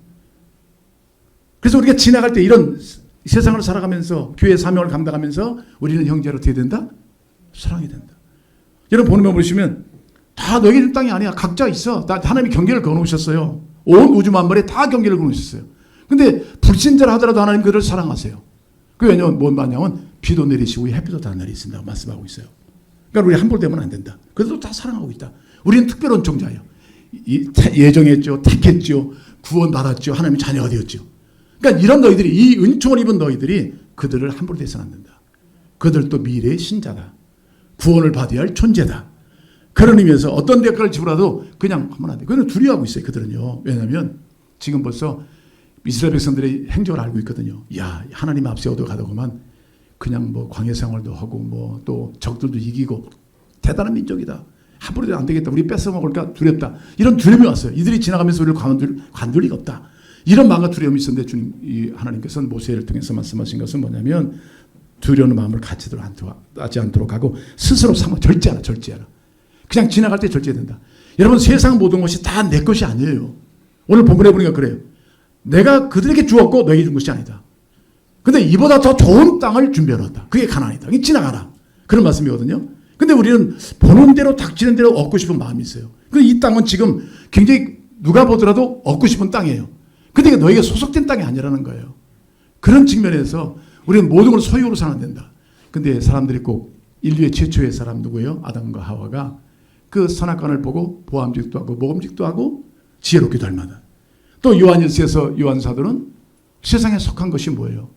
그래서 우리가 지나갈 때 이런 세상을 살아가면서 교회 사명을 감당하면서 우리는 형제로 되어야 된다? 사랑해야 된다. 여러분 보는 거 보시면 다 너희들 땅이 아니야. 각자 있어. 다 하나님이 경계를 그어놓으셨어요. 온 우주 만물에 다 경계를 그어놓으셨어요. 근데 불신자라 하더라도 하나님 그들을 사랑하세요. 그 왜냐면 뭔 말냐면 비도 내리시고 햇빛도 다 내리신다고 말씀하고 있어요. 그러니까 우리 함부로 되면 안 된다. 그래도 다 사랑하고 있다. 우리는 특별한 종자예요. 예정했죠. 택했죠. 구원받았죠. 하나님의 자녀가 되었죠. 그러니까 이런 너희들이 이 은총을 입은 너희들이 그들을 함부로 대해서는 안 된다. 그들도 미래의 신자다. 구원을 받아야 할 존재다. 그런 의미에서 어떤 대가를 지불하도 그냥 하면 안 돼. 그건 두려워하고 있어요. 그들은요. 왜냐하면 지금 벌써 이스라엘 백성들의 행적을 알고 있거든요. 야, 하나님 앞세 얻어가더구만. 그냥 뭐 광야 생활도 하고 뭐 또 적들도 이기고 대단한 민족이다. 함부로 안 되겠다. 우리 뺏어먹을까 두렵다. 이런 두려움이 왔어요. 이들이 지나가면서 우리를 관둘 리가 없다. 이런 마음과 두려움이 있었는데 주님, 이 하나님께서는 모세를 통해서 말씀하신 것은 뭐냐면 두려운 마음을 갖지 않도록 하고 스스로 절제하라. 그냥 지나갈 때 절제해야 된다. 여러분 세상 모든 것이 다 내 것이 아니에요. 오늘 본문에 보니까 그래요. 내가 그들에게 주었고 너에게 준 것이 아니다. 근데 이보다 더 좋은 땅을 준비해놨다. 그게 가나안이다. 지나가라. 그런 말씀이거든요. 근데 우리는 보는 대로 닥치는 대로 얻고 싶은 마음이 있어요. 근데 이 땅은 지금 굉장히 누가 보더라도 얻고 싶은 땅이에요. 근데 이게 너에게 소속된 땅이 아니라는 거예요. 그런 측면에서 우리는 모든 걸 소유로 살아야 된다. 근데 사람들이 꼭 인류의 최초의 사람 누구예요? 아담과 하와가 그 선악관을 보고 보암직도 하고 모험직도 하고 지혜롭기도 할 만한. 또 요한일서에서 요한 사도는 세상에 속한 것이 뭐예요?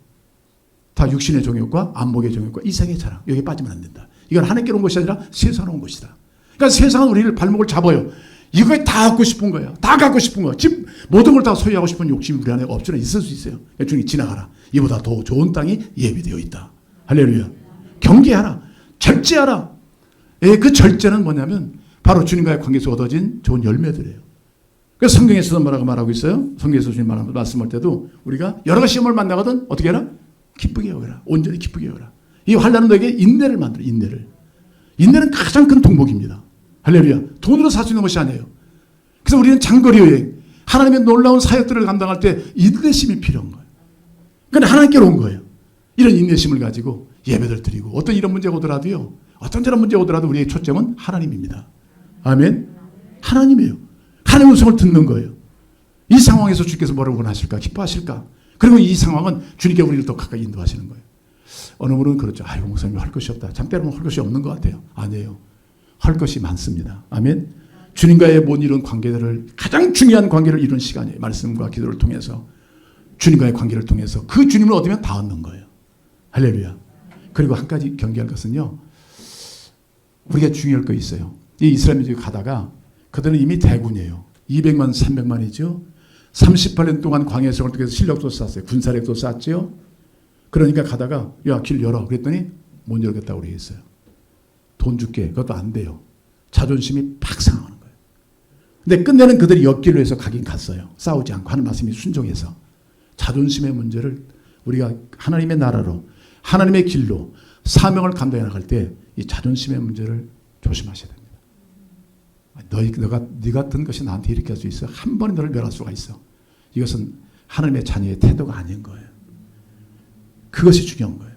다 육신의 정욕과 안목의 정욕과 이생의 자랑. 여기에 빠지면 안 된다. 이건 하나님께로 온 것이 아니라 세상으로 온 것이다. 그러니까 세상은 우리를 발목을 잡아요. 이거에 다 갖고 싶은 거야. 다 갖고 싶은 거야. 집 모든 걸 다 소유하고 싶은 욕심이 우리 안에 없으나 있을 수 있어요. 주님 지나가라. 이보다 더 좋은 땅이 예비되어 있다. 할렐루야. 경계하라. 절제하라. 그 절제는 뭐냐면 바로 주님과의 관계에서 얻어진 좋은 열매들이에요. 그래서 성경에서도 뭐라고 말하고 있어요? 성경에서 주님 말씀할 때도 우리가 여러 가지 시험을 만나거든 어떻게 해라? 기쁘게 여겨라. 온전히 기쁘게 여겨라. 이 환난은 너에게 인내를 만들어. 인내는 가장 큰 동복입니다. 할렐루야. 돈으로 살 수 있는 것이 아니에요. 그래서 우리는 장거리 여행, 하나님의 놀라운 사역들을 감당할 때 인내심이 필요한 거예요. 그러니까 하나님께로 온 거예요. 이런 인내심을 가지고 예배를 드리고 어떤 이런 문제가 오더라도요. 어떤 저런 문제가 오더라도 우리의 초점은 하나님입니다. 아멘. 하나님이에요. 하나님의 음성을 듣는 거예요. 이 상황에서 주께서 뭐라고 원하실까? 기뻐하실까? 그리고 이 상황은 주님께 우리를 더 가까이 인도하시는 거예요. 어느 분은 그렇죠. 아이고 목사님 할 것이 없다. 참 때로는 할 것이 없는 것 같아요. 아니에요. 할 것이 많습니다. 아멘. 주님과의 못 이룬 관계들을 가장 중요한 관계를 이룬 시간이에요. 말씀과 기도를 통해서 주님과의 관계를 통해서 그 주님을 얻으면 다 얻는 거예요. 할렐루야. 그리고 한 가지 경계할 것은요. 우리가 중요할 거 있어요. 이 이스라엘 민족이 가다가 그들은 이미 대군이에요. 200만 300만이죠. 38년 동안 광야 생활을 통해서 실력도 쌓았어요. 군사력도 쌓았죠. 그러니까 가다가 야, 길 열어. 그랬더니 못 열겠다고 그랬어요. 돈 줄게. 그것도 안 돼요. 자존심이 팍 상하는 거예요. 근데 끝내는 그들이 옆길로 해서 가긴 갔어요. 싸우지 않고 하는 말씀이 순종해서. 자존심의 문제를 우리가 하나님의 나라로 하나님의 길로 사명을 감당해 나갈 때 이 자존심의 문제를 조심하셔야 됩니다. 네 같은 것이 나한테 이렇게 할 수 있어. 한 번에 너를 멸할 수가 있어. 이것은 하나님의 자녀의 태도가 아닌 거예요. 그것이 중요한 거예요.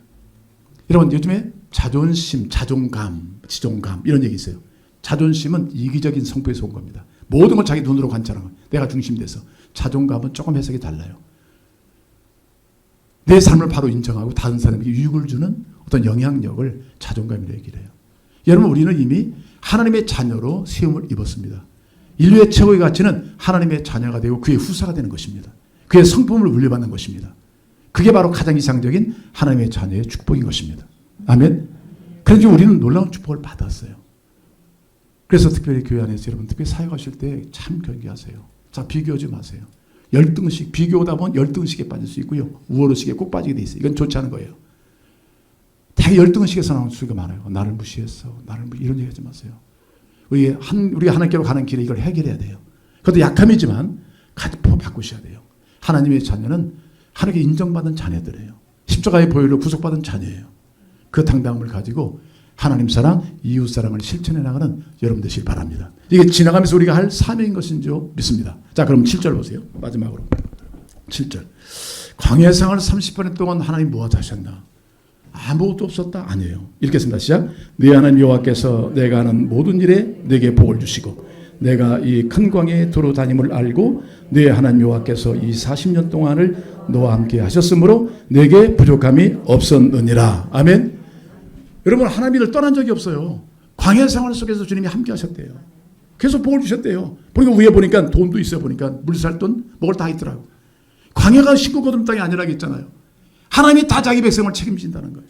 여러분 요즘에 자존심, 자존감, 지존감 이런 얘기 있어요. 자존심은 이기적인 성품에서 온 겁니다. 모든 걸 자기 눈으로 관찰하는 거예요. 내가 중심돼서. 자존감은 조금 해석이 달라요. 내 삶을 바로 인정하고 다른 사람에게 유익을 주는 어떤 영향력을 자존감이라고 얘기를 해요. 여러분 우리는 이미 하나님의 자녀로 세움을 입었습니다. 인류의 최고의 가치는 하나님의 자녀가 되고 그의 후사가 되는 것입니다. 그의 성품을 물려받는 것입니다. 그게 바로 가장 이상적인 하나님의 자녀의 축복인 것입니다. 아멘. 그래서 우리는 놀라운 축복을 받았어요. 그래서 특별히 교회 안에서 여러분 특별히 사역하실 때 참 경계하세요. 자, 비교하지 마세요. 열등식, 비교하다 보면 열등식에 빠질 수 있고요. 우월의식에 꼭 빠지게 돼 있어요. 이건 좋지 않은 거예요. 되게 열등의식에서 나오는 수가 많아요. 나를 무시했어. 이런 얘기 하지 마세요. 우리가 하나님께로 가는 길에 이걸 해결해야 돼요. 그것도 약함이지만 바꾸셔야 돼요. 하나님의 자녀는 하나님께 인정받은 자녀들이에요. 십자가의 보혈로 구속받은 자녀예요. 그 당당함을 가지고 하나님 사랑, 이웃 사랑을 실천해 나가는 여러분 되시길 바랍니다. 이게 지나가면서 우리가 할 사명인 것인 줄 믿습니다. 자, 그럼 7절 보세요. 마지막으로. 7절. 광야 생활 30년 동안 하나님 무엇 하셨나? 아무것도 없었다? 아니에요. 읽겠습니다. 시작. 네 하나님 여호와께서 내가 하는 모든 일에 내게 복을 주시고 내가 이 큰 광야에 두루 다님을 알고 네 하나님 여호와께서 이 40년 동안을 너와 함께 하셨으므로 내게 부족함이 없었느니라. 아멘. 여러분 하나님을 떠난 적이 없어요. 광야 생활 속에서 주님이 함께 하셨대요. 계속 복을 주셨대요. 보니까 위에 보니까 돈도 있어요. 보니까 물살돈 먹을 다 있더라고. 광야가 식구 거두는 땅이 아니라고 했잖아요. 하나님이 다 자기 백성을 책임진다는 거예요.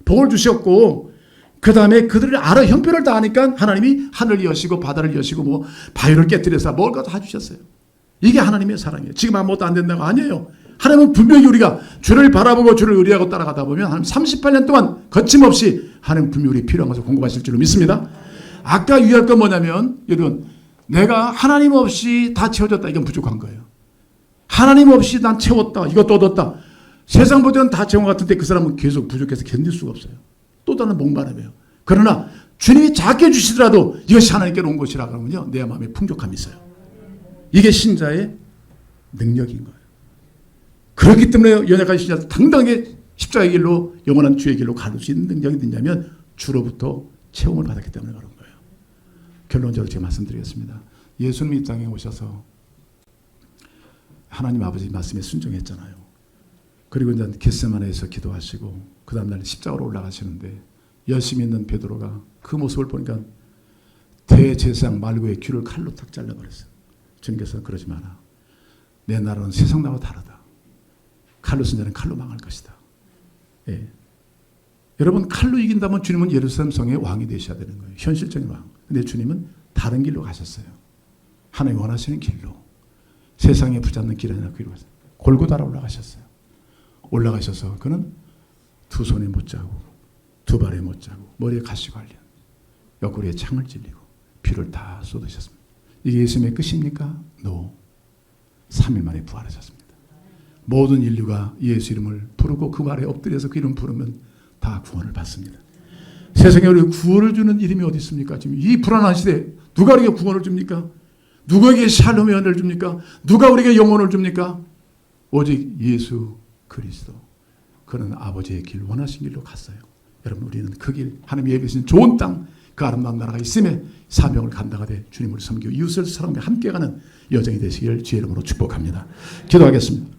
복을 주셨고 그 다음에 그들을 알아 형편을 다 아니까 하나님이 하늘을 여시고 바다를 여시고 뭐 바위를 깨뜨려서 뭘 다 주셨어요. 이게 하나님의 사랑이에요. 지금 아무것도 안 된다고 아니에요. 하나님은 분명히 우리가 주를 바라보고 주를 의리하고 따라가다 보면 하나님 38년 동안 거침없이 하나님 분명히 우리 필요한 것을 공급하실 줄로 믿습니다. 아까 유의할 건 뭐냐면 여러분 내가 하나님 없이 다 채워졌다. 이건 부족한 거예요. 하나님 없이 난 채웠다. 이것도 얻었다. 세상 보자는 다 채운 것 같은데 그 사람은 계속 부족해서 견딜 수가 없어요. 또 다른 목마름이에요. 그러나 주님이 작게 주시더라도 이것이 하나님께로 온 것이라 그러면요. 내 마음에 풍족함이 있어요. 이게 신자의 능력인 거예요. 그렇기 때문에 연약한 신자 당당하게 십자가의 길로 영원한 주의 길로 가는 수 있는 능력이 있냐면 주로부터 채움을 받았기 때문에 그런 거예요. 결론적으로 제가 말씀드리겠습니다. 예수님 이 땅에 오셔서 하나님 아버지 말씀에 순종했잖아요. 그리고 이제 겟세마네에서 기도하시고 그 다음날 십자가로 올라가시는데 열심히 있는 베드로가 그 모습을 보니까 대제사장 말고의 귀를 칼로 탁 잘라버렸어요. 주님께서 그러지 마라. 내 나라는 세상 나라와 다르다. 칼로 쓴 자는 칼로 망할 것이다. 예. 여러분 칼로 이긴다면 주님은 예루살렘 성의 왕이 되셔야 되는 거예요. 현실적인 왕. 근데 주님은 다른 길로 가셨어요. 하나님 원하시는 길로. 세상에 붙잡는 길 아니라 그 길로 가셨어요. 골고다로 올라가셨어요. 올라가셔서 그는 두 손에 못 자고 두 발에 못 자고 머리에 가시 관련 옆구리에 창을 찔리고 피를 다 쏟으셨습니다. 이게 예수님의 끝입니까? No. 3일 만에 부활하셨습니다. 모든 인류가 예수 이름을 부르고 그 말에 엎드려서 그 이름 부르면 다 구원을 받습니다. 세상에 우리 구원을 주는 이름이 어디 있습니까? 지금 이 불안한 시대에 누가 우리에게 구원을 줍니까? 누구에게 샬롬의 은혜를 줍니까? 누가 우리에게 영혼을 줍니까? 오직 예수 그리스도. 그는 아버지의 길 원하신 길로 갔어요. 여러분 우리는 그 길 하나님이 예비하신 좋은 땅 그 아름다운 나라가 있음에 사명을 감당하되 주님을 섬기고 이웃을 사랑하며 함께 가는 여정이 되시길 주의 이름으로 축복합니다. 기도하겠습니다.